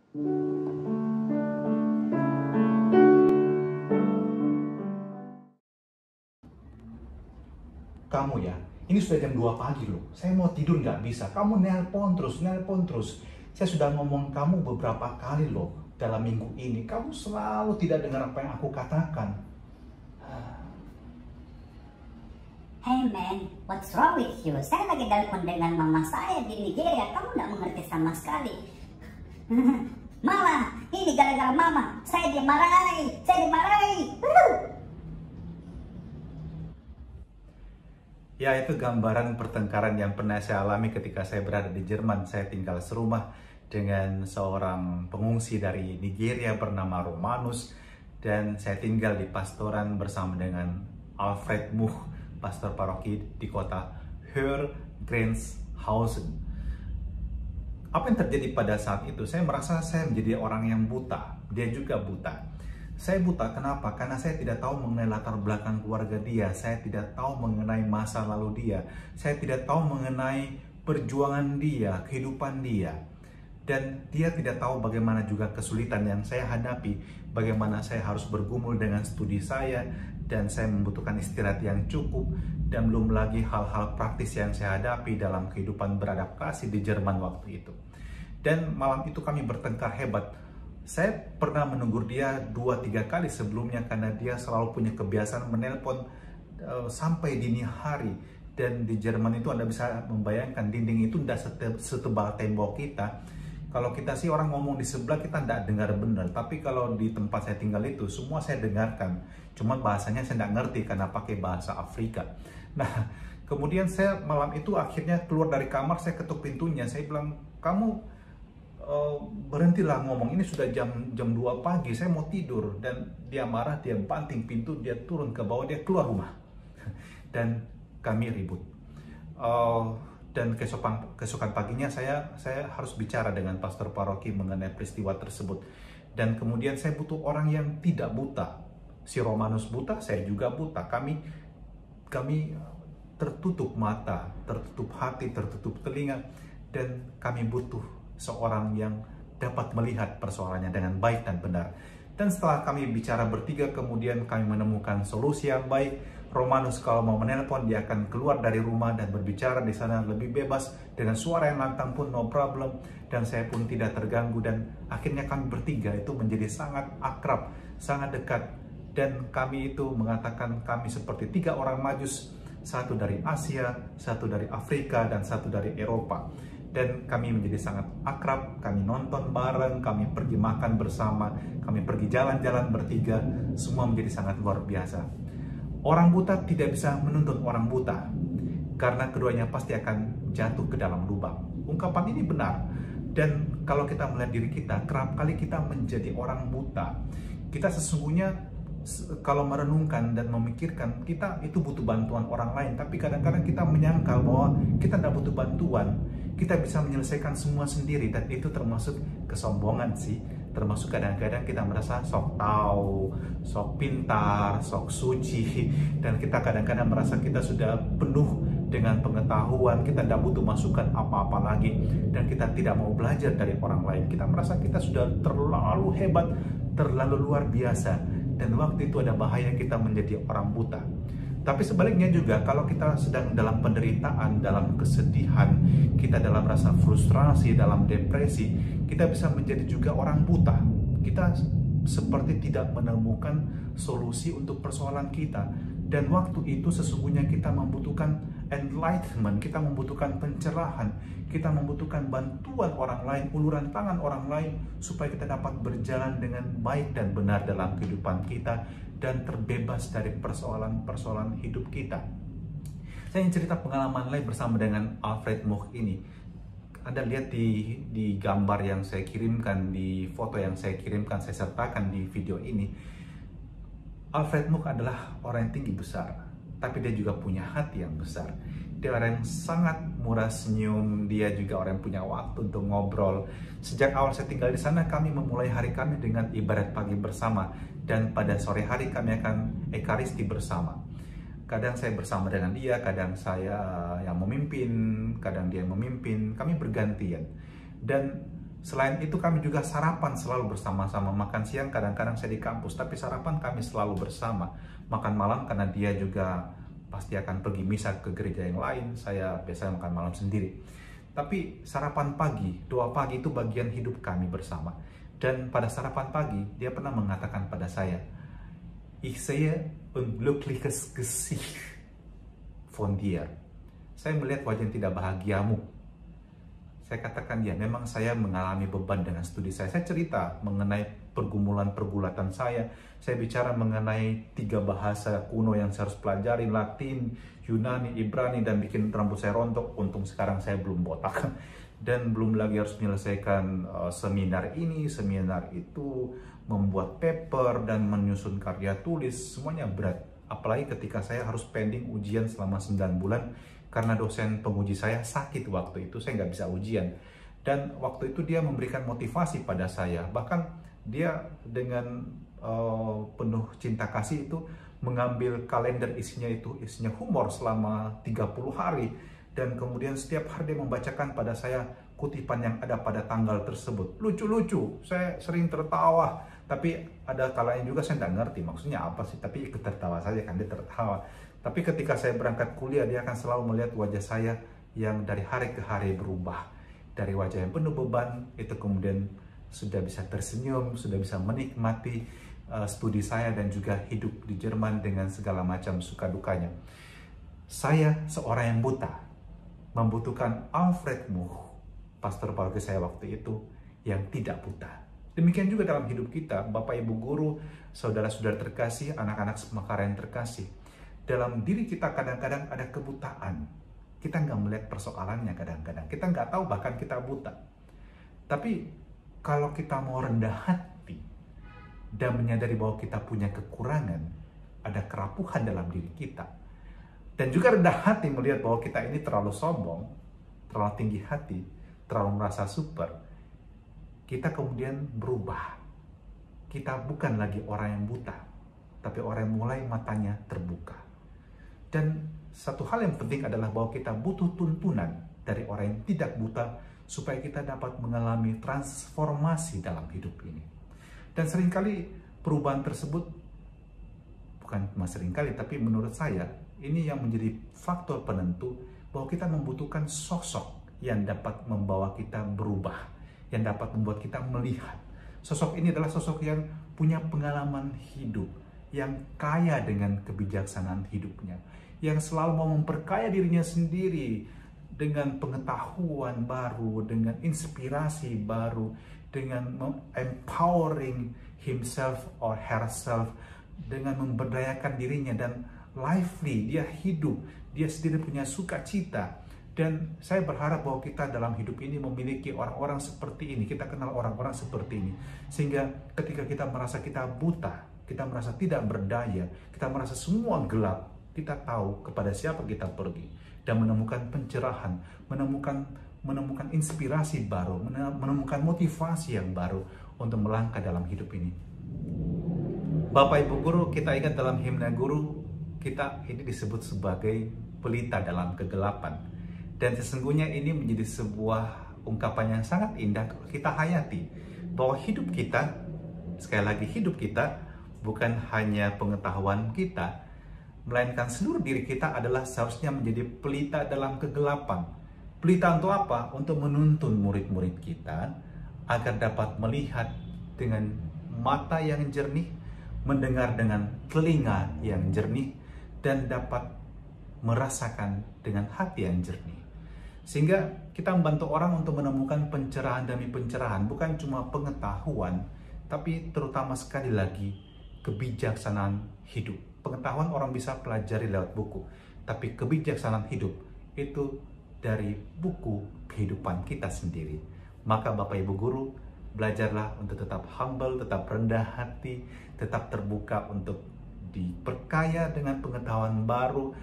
Kamu ya, ini sudah jam 2 pagi loh. Saya mau tidur nggak bisa. Kamu nelpon terus, nelpon terus. Saya sudah ngomong kamu beberapa kali loh dalam minggu ini. Kamu selalu tidak dengar apa yang aku katakan. Hey man, what's wrong with you? Saya lagi telepon dengan mama saya di Nigeria. Kamu nggak mengerti sama sekali. Mama, ini gara-gara mama. Saya dimarahi. Ya, itu gambaran pertengkaran yang pernah saya alami ketika saya berada di Jerman. Saya tinggal serumah dengan seorang pengungsi dari Nigeria bernama Romanus. Dan saya tinggal di pastoran bersama dengan Alfred Much, pastor paroki di kota Hergrenshausen. Apa yang terjadi pada saat itu? Saya merasa saya menjadi orang yang buta. Dia juga buta. Saya buta, kenapa? Karena saya tidak tahu mengenai latar belakang keluarga dia. Saya tidak tahu mengenai masa lalu dia. Saya tidak tahu mengenai perjuangan dia, kehidupan dia. Dan dia tidak tahu bagaimana juga kesulitan yang saya hadapi. Bagaimana saya harus bergumul dengan studi saya. Dan saya membutuhkan istirahat yang cukup. Dan belum lagi hal-hal praktis yang saya hadapi dalam kehidupan beradaptasi di Jerman waktu itu. Dan malam itu kami bertengkar hebat. Saya pernah menegur dia 2-3 kali sebelumnya karena dia selalu punya kebiasaan menelpon sampai dini hari. Dan di Jerman itu Anda bisa membayangkan dinding itu tidak setebal tembok kita. Kalau kita sih orang ngomong di sebelah kita tidak dengar benar. Tapi kalau di tempat saya tinggal itu semua saya dengarkan. Cuma bahasanya saya tidak ngerti karena pakai bahasa Afrika. Nah, kemudian saya malam itu akhirnya keluar dari kamar, saya ketuk pintunya. Saya bilang, kamu berhentilah ngomong, ini sudah jam 2 pagi, saya mau tidur. Dan dia marah, dia banting pintu, dia turun ke bawah, dia keluar rumah. Dan kami ribut. Dan keesokan paginya saya harus bicara dengan pastor paroki mengenai peristiwa tersebut. Dan kemudian saya butuh orang yang tidak buta. Si Romanus buta, saya juga buta. Kami tertutup mata, tertutup hati, tertutup telinga. Dan kami butuh seorang yang dapat melihat persoalannya dengan baik dan benar. Dan setelah kami bicara bertiga, kemudian kami menemukan solusi yang baik. Romanus kalau mau menelpon, dia akan keluar dari rumah dan berbicara di sana lebih bebas dengan suara yang lantang pun no problem. Dan saya pun tidak terganggu. Dan akhirnya kami bertiga itu menjadi sangat akrab, sangat dekat. Dan kami itu mengatakan kami seperti 3 orang Majus, satu dari Asia, satu dari Afrika, dan satu dari Eropa. Dan kami menjadi sangat akrab, kami nonton bareng, kami pergi makan bersama, kami pergi jalan-jalan bertiga, semua menjadi sangat luar biasa. Orang buta tidak bisa menuntut orang buta, karena keduanya pasti akan jatuh ke dalam lubang. Ungkapan ini benar, dan kalau kita melihat diri kita, kerap kali kita menjadi orang buta. Kita sesungguhnya kalau merenungkan dan memikirkan, kita itu butuh bantuan orang lain, tapi kadang-kadang kita menyangkal bahwa kita tidak butuh bantuan. Kita bisa menyelesaikan semua sendiri, dan itu termasuk kesombongan sih. Termasuk kadang-kadang kita merasa sok tahu, sok pintar, sok suci, dan kita kadang-kadang merasa kita sudah penuh dengan pengetahuan, kita tidak butuh masukan apa-apa lagi, dan kita tidak mau belajar dari orang lain. Kita merasa kita sudah terlalu hebat, terlalu luar biasa, dan waktu itu ada bahaya kita menjadi orang buta. Tapi sebaliknya juga, kalau kita sedang dalam penderitaan, dalam kesedihan, kita dalam rasa frustrasi, dalam depresi, kita bisa menjadi juga orang buta. Kita seperti tidak menemukan solusi untuk persoalan kita. Dan waktu itu sesungguhnya kita membutuhkan enlightenment, kita membutuhkan pencerahan, kita membutuhkan bantuan orang lain, uluran tangan orang lain, supaya kita dapat berjalan dengan baik dan benar dalam kehidupan kita, dan terbebas dari persoalan-persoalan hidup kita. Saya ingin cerita pengalaman lain bersama dengan Alfred Much ini. Anda lihat di gambar yang saya kirimkan, di foto yang saya kirimkan, saya sertakan di video ini. Alfred Much adalah orang yang tinggi besar, tapi dia juga punya hati yang besar. Dia orang yang sangat murah senyum, dia juga orang yang punya waktu untuk ngobrol. Sejak awal saya tinggal di sana, kami memulai hari kami dengan ibadat pagi bersama, dan pada sore hari kami akan ekaristi bersama. Kadang saya bersama dengan dia, kadang saya yang memimpin, kadang dia yang memimpin, kami bergantian. Dan Selain itu kami juga sarapan selalu bersama-sama. Makan siang kadang-kadang saya di kampus, tapi sarapan kami selalu bersama. Makan malam karena dia juga pasti akan pergi misa ke gereja yang lain, saya biasanya makan malam sendiri. Tapi sarapan pagi, doa pagi itu bagian hidup kami bersama. Dan pada sarapan pagi, dia pernah mengatakan pada saya, "Ich sehe ein glückliches Gesicht von dir." Saya melihat wajah yang tidak bahagiamu. Saya katakan, ya memang saya mengalami beban dengan studi saya. Saya cerita mengenai pergulatan saya. Saya bicara mengenai 3 bahasa kuno yang saya harus pelajari, Latin, Yunani, Ibrani, dan bikin rambut saya rontok. Untung sekarang saya belum botak. Dan belum lagi harus menyelesaikan seminar ini, seminar itu, membuat paper, dan menyusun karya tulis. Semuanya berat. Apalagi ketika saya harus pending ujian selama 9 bulan. Karena dosen penguji saya sakit waktu itu, saya nggak bisa ujian. Dan waktu itu dia memberikan motivasi pada saya. Bahkan dia dengan penuh cinta kasih itu mengambil kalender isinya humor selama 30 hari. Dan kemudian setiap hari dia membacakan pada saya kutipan yang ada pada tanggal tersebut. Lucu-lucu, saya sering tertawa. Tapi ada kalanya juga saya nggak ngerti maksudnya apa sih. Tapi ikut tertawa saja kan, dia tertawa. Tapi ketika saya berangkat kuliah, dia akan selalu melihat wajah saya yang dari hari ke hari berubah. Dari wajah yang penuh beban, itu kemudian sudah bisa tersenyum, sudah bisa menikmati studi saya dan juga hidup di Jerman dengan segala macam suka dukanya. Saya seorang yang buta, membutuhkan Alfred Much, pastor paroki saya waktu itu, yang tidak buta. Demikian juga dalam hidup kita, Bapak Ibu Guru, saudara-saudara terkasih, anak-anak Semakaran terkasih. Dalam diri kita kadang-kadang ada kebutaan. Kita nggak melihat persoalannya kadang-kadang. Kita nggak tahu bahkan kita buta. Tapi kalau kita mau rendah hati dan menyadari bahwa kita punya kekurangan, ada kerapuhan dalam diri kita. Dan juga rendah hati melihat bahwa kita ini terlalu sombong, terlalu tinggi hati, terlalu merasa super. Kita kemudian berubah. Kita bukan lagi orang yang buta, tapi orang yang mulai matanya terbuka. Dan satu hal yang penting adalah bahwa kita butuh tuntunan dari orang yang tidak buta supaya kita dapat mengalami transformasi dalam hidup ini. Dan seringkali perubahan tersebut, bukan cuma seringkali, tapi menurut saya ini yang menjadi faktor penentu bahwa kita membutuhkan sosok yang dapat membawa kita berubah, yang dapat membuat kita melihat. Sosok ini adalah sosok yang punya pengalaman hidup, yang kaya dengan kebijaksanaan hidupnya, yang selalu mau memperkaya dirinya sendiri dengan pengetahuan baru, dengan inspirasi baru, dengan empowering himself or herself, dengan memberdayakan dirinya dan lively, dia hidup, dia sendiri punya sukacita. Dan saya berharap bahwa kita dalam hidup ini memiliki orang-orang seperti ini, kita kenal orang-orang seperti ini, sehingga ketika kita merasa kita buta, kita merasa tidak berdaya, kita merasa semua gelap, kita tahu kepada siapa kita pergi dan menemukan pencerahan, menemukan inspirasi baru, menemukan motivasi yang baru untuk melangkah dalam hidup ini. Bapak Ibu Guru, kita ingat dalam himne guru, kita ini disebut sebagai pelita dalam kegelapan. Dan sesungguhnya ini menjadi sebuah ungkapan yang sangat indah kalau kita hayati bahwa hidup kita, sekali lagi hidup kita, bukan hanya pengetahuan kita, melainkan seluruh diri kita adalah seharusnya menjadi pelita dalam kegelapan. Pelita untuk apa? Untuk menuntun murid-murid kita agar dapat melihat dengan mata yang jernih, mendengar dengan telinga yang jernih, dan dapat merasakan dengan hati yang jernih. Sehingga kita membantu orang untuk menemukan pencerahan demi pencerahan, bukan cuma pengetahuan, tapi terutama sekali lagi kebijaksanaan hidup. Pengetahuan orang bisa pelajari lewat buku, tapi kebijaksanaan hidup itu dari buku kehidupan kita sendiri. Maka Bapak Ibu Guru, belajarlah untuk tetap humble, tetap rendah hati, tetap terbuka untuk diperkaya dengan pengetahuan baru,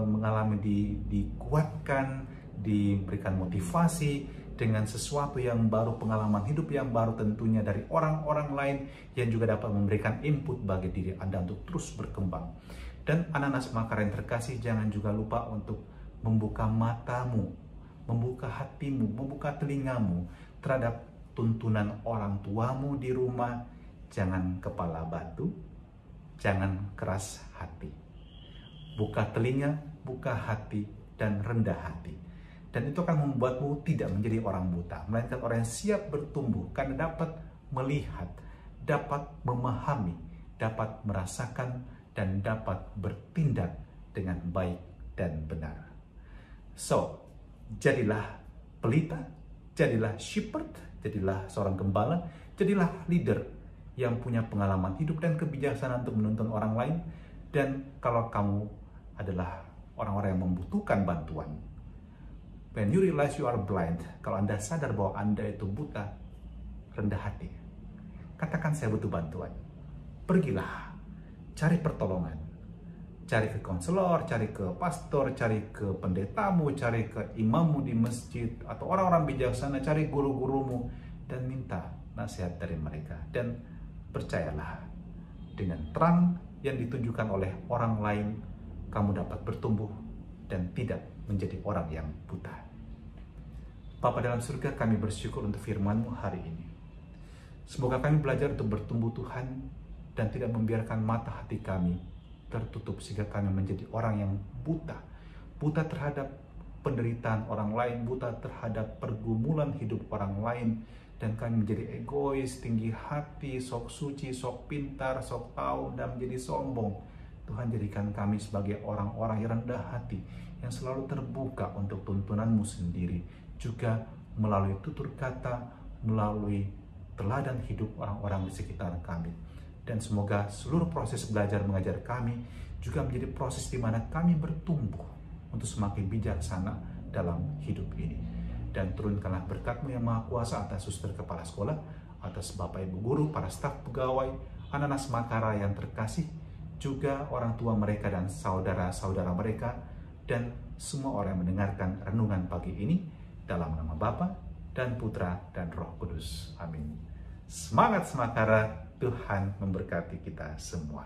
mengalami dikuatkan, diberikan motivasi dengan sesuatu yang baru, pengalaman hidup yang baru tentunya dari orang-orang lain yang juga dapat memberikan input bagi diri Anda untuk terus berkembang. Dan anak-anak Semakaran terkasih, jangan juga lupa untuk membuka matamu, membuka hatimu, membuka telingamu terhadap tuntunan orang tuamu di rumah, jangan kepala batu, jangan keras hati. Buka telinga, buka hati, dan rendah hati. Dan itu akan membuatmu tidak menjadi orang buta, melainkan orang yang siap bertumbuh karena dapat melihat, dapat memahami, dapat merasakan, dan dapat bertindak dengan baik dan benar. So, jadilah pelita, jadilah shepherd, jadilah seorang gembala, jadilah leader yang punya pengalaman hidup dan kebijaksanaan untuk menuntun orang lain. Dan kalau kamu adalah orang-orang yang membutuhkan bantuan, when you realize you are blind, kalau Anda sadar bahwa Anda itu buta, rendah hati. Katakan, saya butuh bantuan. Pergilah, cari pertolongan. Cari ke konselor, cari ke pastor, cari ke pendetamu, cari ke imammu di masjid, atau orang-orang bijaksana, cari guru-gurumu, dan minta nasihat dari mereka. Dan percayalah, dengan terang yang ditunjukkan oleh orang lain, kamu dapat bertumbuh dan tidak menjadi orang yang buta. Bapa dalam surga, kami bersyukur untuk firman-Mu hari ini. Semoga kami belajar untuk bertumbuh Tuhan dan tidak membiarkan mata hati kami tertutup sehingga kami menjadi orang yang buta. Buta terhadap penderitaan orang lain, buta terhadap pergumulan hidup orang lain, dan kami menjadi egois, tinggi hati, sok suci, sok pintar, sok tahu, dan menjadi sombong. Tuhan, jadikan kami sebagai orang-orang yang rendah hati, yang selalu terbuka untuk tuntunan-Mu sendiri, juga melalui tutur kata, melalui teladan hidup orang-orang di sekitar kami. Dan semoga seluruh proses belajar mengajar kami juga menjadi proses di mana kami bertumbuh untuk semakin bijaksana dalam hidup ini. Dan turunkanlah berkat-Mu yang Maha Kuasa atas suster kepala sekolah, atas Bapak Ibu guru, para staf pegawai, anak-anak Semakara yang terkasih, juga orang tua mereka dan saudara-saudara mereka, dan semua orang yang mendengarkan renungan pagi ini, dalam nama Bapa dan Putra dan Roh Kudus. Amin. Semangat Semakara, Tuhan memberkati kita semua.